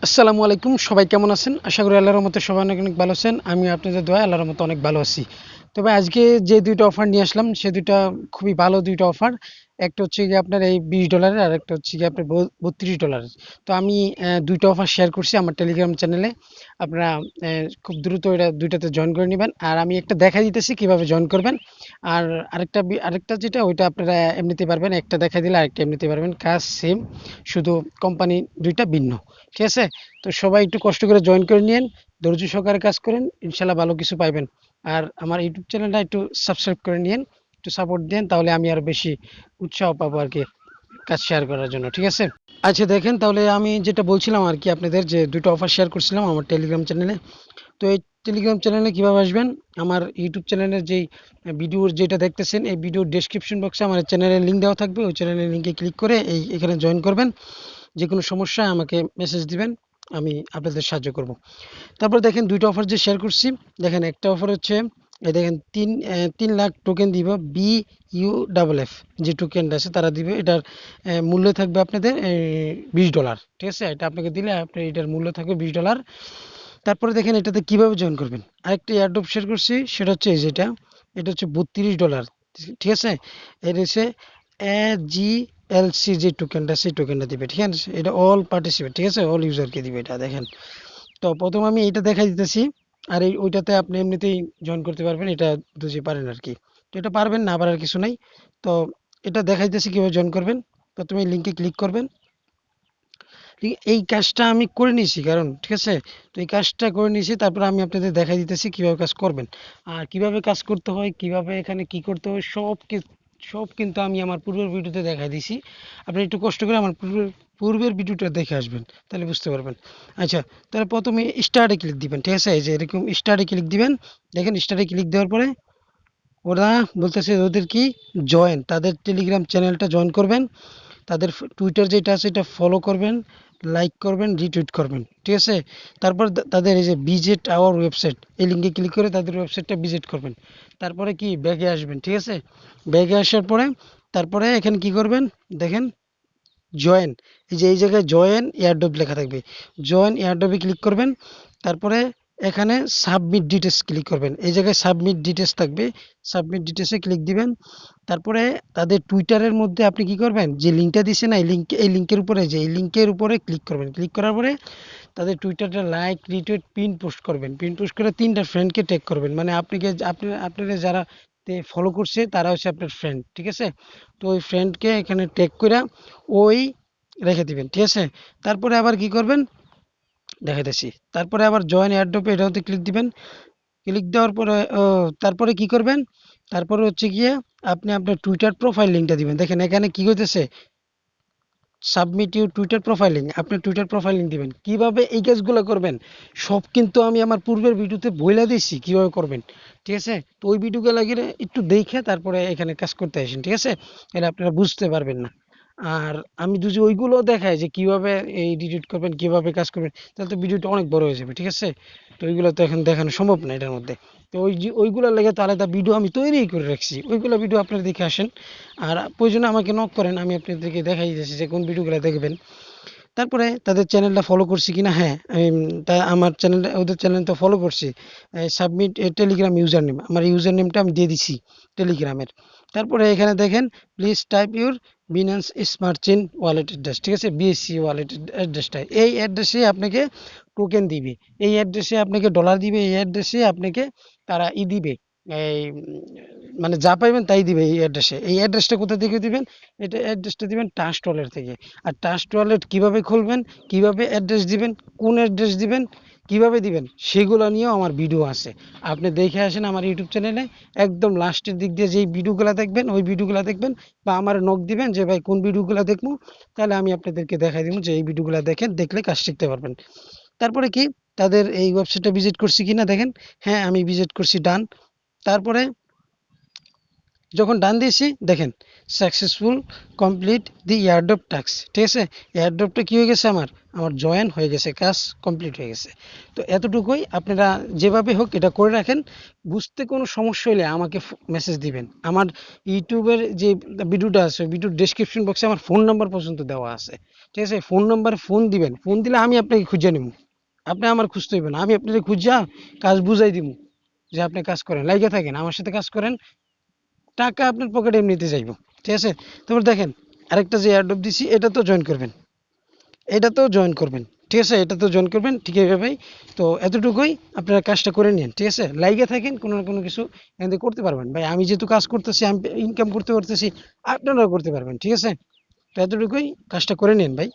আসসালামু আলাইকুম, সবাই কেমন আছেন? আশা করি আল্লাহর রহমতে সবাই অনেক অনেক ভালো আছেন। আমি আপনাদের দোয়ায় আল্লাহর রহমতে অনেক ভালো আছি। তবে আজকে যে দুইটা অফার নিয়ে আসলাম সে দুইটা খুবই ভালো দুইটা অফার। একটা হচ্ছে গিয়ে আপনার এই $20 আর একটা হচ্ছে গিয়ে আপনার $32। তো আমি দুইটা অফার শেয়ার করছি আমার টেলিগ্রাম চ্যানেলে। আপনারা খুব দ্রুত এটা দুইটাতে জয়েন করে নেবেন, আর আমি একটা দেখা দিতেছি কিভাবে জয়েন করবেন। আর আরেকটা যেটা ওইটা আপনারা এমনিতে পারবেন, একটা দেখা দিলে আরেকটা এমনিতে পারবেন, কাজ সেম, শুধু কোম্পানি দুইটা ভিন্ন। ঠিক আছে? তো সবাই একটু কষ্ট করে জয়েন করে নিন, ধৈর্য সহকারে কাজ করেন, ইনশাল্লাহ ভালো কিছু পাইবেন। আর আমার ইউটিউব চ্যানেলটা একটু সাবস্ক্রাইব করে নিন, একটু সাপোর্ট দেন, তাহলে আমি আরো বেশি উৎসাহ পাবো আর কি কাজ শেয়ার করার জন্য। ঠিক আছে? আচ্ছা দেখেন, তাহলে আমি যেটা বলছিলাম আর কি আপনাদের, যে দুটো অফার শেয়ার করছিলাম আমার টেলিগ্রাম চ্যানেলে। তো এই টেলিগ্রাম চ্যানেলে কিভাবে আসবেন? আমার ইউটিউব চ্যানেলের যেই ভিডিওর যেটা দেখতেছেন, এই ভিডিওর ডেসক্রিপশন বক্সে আমার চ্যানেলের লিঙ্ক দেওয়া থাকবে, ওই চ্যানেলের লিঙ্কে ক্লিক করে এখানে জয়েন করবেন। যে কোনো সমস্যায় আমাকে মেসেজ দিবেন, আমি আপনাদের সাহায্য করব। তারপর দেখেন দুইটা অফার যে শেয়ার করছি, দেখেন একটা অফার হচ্ছে এই দেখেন 3 লাখ টোকেন দিব, BUFF যে টোকেনটা আছে তারা দিবে। এটার মূল্য থাকবে আপনাদের $20। ঠিক আছে? এটা আপনাকে দিলে আপনার এটার মূল্য থাকবে $20। তারপরে দেখেন এটাতে কিভাবে জয়েন করবেন। আরেকটা এয়ারড্রপ শেয়ার করছি, সেটা হচ্ছে এই যেটা, এটা হচ্ছে $32। ঠিক আছে? এটা হচ্ছে AGLC যে টোকেনটা, সেই টোকেনটা দিবে। ঠিক আছে? এটা অল পার্টিসিপেট, ঠিক আছে, অল ইউজারকে দিবে এটা। দেখেন, তো প্রথম আমি এটা দেখাই দিতেছি। আর ওইটাতে আপনি এমনিতেই জয়েন করতে পারবেন, এটা বুঝে পারেন আর কি। তো এটা পারবেন, না পারার কিছু নাই। তো এটা দেখাই দিতেছি কিভাবে জয়েন করবেন। প্রথমে লিঙ্কে ক্লিক করবেন। এই কাজটা আমি করে নিয়েছি, কারণ ঠিক আছে, তো এই কাজটা করে নিয়েছি, তারপর আমি আপনাদের দেখাই দিতেছি কিভাবে কাজ করবেন। আর কিভাবে কাজ করতে হয়, কিভাবে এখানে কি করতে হয়, সব কিন্তু আমি আমার পূর্বের ভিডিওতে দেখাই দিয়েছি। আপনি একটু কষ্ট করে আমার পূর্বের ভিডিওটা দেখে আসবেন, তাহলে বুঝতে পারবেন। আচ্ছা, তাহলে প্রথমে স্টার্টে ক্লিক দিবেন। ঠিক আছে? এই যে এরকম স্টার্টে ক্লিক দিবেন। দেখেন, স্টার্টে ক্লিক দেওয়ার পরে ওরা বলতেছে ওদের কি জয়েন, তাদের টেলিগ্রাম চ্যানেলটা জয়েন করবেন, তাদের টুইটার যেটা আছে এটা ফলো করবেন, লাইক করবেন, রিটুইট করবেন। ঠিক আছে? তারপর তাদের এই যে ভিজিট আওয়ার ওয়েবসাইট, এই লিঙ্কে ক্লিক করে তাদের ওয়েবসাইটটা ভিজিট করবেন। তারপরে কি ব্যাগে আসবেন। ঠিক আছে? ব্যাগে আসার পরে তারপরে এখানে কি করবেন, দেখেন জয়েন, এই যে এই জায়গায় জয়েন এয়ারড্রপ লেখা থাকবে, জয়েন এয়ারড্রপে ক্লিক করবেন। তারপরে এখানে সাবমিট ডিটেলস ক্লিক করবেন, এই জায়গায় সাবমিট ডিটেলস থাকবে, সাবমিট ডিটেলসে ক্লিক দিবেন। তারপরে তাদের টুইটারের মধ্যে আপনি কি করবেন, যে লিঙ্কটা দিছে না, এই লিঙ্কের উপরে, যে এই লিঙ্কের উপরে ক্লিক করবেন। ক্লিক করার পরে তাদের টুইটারটা লাইক, রিটুইট, পিন পোস্ট করবেন। পিন পোস্ট করে 3টা ফ্রেন্ডকে ট্যাগ করবেন, মানে আপনারা যারা ফলো করছে তারা হচ্ছে আপনার ফ্রেন্ড। ঠিক আছে? তো ওই ফ্রেন্ডকে এখানে ট্যাগ করে ওই রেখে দিবেন। ঠিক আছে? তারপরে আবার কি করবেন দেখাইতেছি। তারপরে আবার জয়েন এয়ারড্রপে এটাতে ক্লিক দিবেন। ক্লিক দেওয়ার পরে তারপরে কি করবেন, তারপরে হচ্ছে গিয়ে আপনি আপনার টুইটার প্রোফাইল লিঙ্কটা দিবেন। দেখেন এখানে কি হইতেছে, সাবমিট ইউর টুইটার প্রোফাইলিং, আপনি টুইটার প্রোফাইলিং দিবেন। কিভাবে এই কাজগুলো করবেন সব কিন্তু আমি আমার পূর্বের ভিডিওতে বইলা দিয়েছি কিভাবে করবেন। ঠিক আছে? তো ওই ভিডিওগুলো লাগিয়ে একটু দেখে তারপরে এখানে কাজ করতে আসেন। ঠিক আছে? এটা আপনারা বুঝতে পারবেন না। আর আমি যদি ওইগুলো দেখাই যে কিভাবে এই ডিলিট করবেন, কিভাবে কাজ করবেন, তাহলে তো ভিডিওটা অনেক বড় হয়ে যাবে। ঠিক আছে? তো ওইগুলো তো এখন দেখানো সম্ভব না এটার মধ্যে। তো ওইগুলোর লেগে তো আলাদা ভিডিও আমি তৈরি করে রাখছি, ওইগুলো ভিডিও আপনারা দেখে আসেন। আর প্রয়োজনে আমাকে নক করেন, আমি আপনাদেরকে দেখাই দিয়েছি যে কোন ভিডিওগুলো দেখবেন। তারপরে তাদের চ্যানেলটা ফলো করছি কিনা, হ্যাঁ আমি তা আমার চ্যানেলটা, ওদের চ্যানেলটা ফলো করছি। সাবমিট টেলিগ্রাম ইউজার নেম, আমার ইউজার নেমটা আমি দিয়ে দিছি টেলিগ্রামের। তারপরে এখানে দেখেন, please type your Binance smart chain wallet address. ঠিক আছে? বিএসসি ওয়ালেট অ্যাড্রেসটা, এই অ্যাড্রেসে আপনাকে টোকেন দিবে, এই অ্যাড্রেসে আপনাকে ডলার দিবে, এই অ্যাড্রেসে আপনাকে তারা দিবে, এই মানে যা পাইবেন তাই দিবে। এই অ্যাড্রেসে, এই অ্যাড্রেসটা কোথা থেকে দিবেন, এটা অ্যাড্রেসটা দিবেন ট্রাস্ট ওয়ালেট থেকে। আর ট্রাস্ট ওয়ালেট কিভাবে খুলবেন, কিভাবে অ্যাড্রেস দিবেন, কোন অ্যাড্রেস দিবেন, কিভাবে দিবেন, সেগুলো নিয়েও আমার ভিডিও আছে। আপনি দেখে আসেন আমার ইউটিউব চ্যানেলে, একদম লাস্টের দিক দিয়ে যেই ভিডিওগুলো দেখবেন ওই ভিডিওগুলো দেখবেন, বা আমার নক দিবেন যে ভাই কোন ভিডিওগুলো দেখবো, তাহলে আমি আপনাদেরকে দেখাই দিব যে এই ভিডিওগুলো দেখেন, দেখলে কাজ শিখতে পারবেন। তারপরে কি, তাদের এই ওয়েবসাইটটা ভিজিট করছি কিনা দেখেন, হ্যাঁ আমি ভিজিট করছি, ডান। তারপরে যখন ডান দিয়েছি দেখেন successful complete the airdrop task, ঠিক আছে। এয়ারড্রপটা কি হয়ে গেছে, আমার আমার জয়েন হয়ে গেছে, কাজ কমপ্লিট হয়ে গেছে। তো এতটুকুই, আপনারা যেভাবে হোক এটা করে রাখেন। বুঝতে কোনো সমস্যা হলে আমাকে মেসেজ দিবেন। আমার ইউটিউবের যে ভিডিওটা আছে, ভিডিওর ডেসক্রিপশন বক্সে আমার ফোন নাম্বার পর্যন্ত দেওয়া আছে, ঠিক আছে। ফোন নাম্বারে ফোন দিবেন, ফোন দিলে আমি আপনাকে খুঁজে নেব। আপনি আমার খুঁজতে হইবে না, আমি আপনাকে খুঁজা কাজ বুঝাই দিব, যে আপনি কাজ করেন, লাইগা থাকেন আমার সাথে কাজ করেন, টাকা আপনার পকেটে এমনিতে যাইব, ঠিক আছে। তারপর দেখেন আরেকটা যে এয়ারড্রপ দিছি এটাতেও জয়েন করবেন, এটাতেও জয়েন করবেন, ঠিক আছে, এটাতেও জয়েন করবেন, ঠিক আছে ভাই। তো এতটুকুই, আপনারা কাজটা করে নিন, ঠিক আছে। লাইগে থাকেন, কোনো না কোনো কিছু এখান থেকে করতে পারবেন ভাই। আমি যেহেতু কাজ করতেছি, আমি ইনকাম করতে পারতেছি, আপনারাও করতে পারবেন, ঠিক আছে। তো এতটুকুই, কাজটা করে নিন ভাই।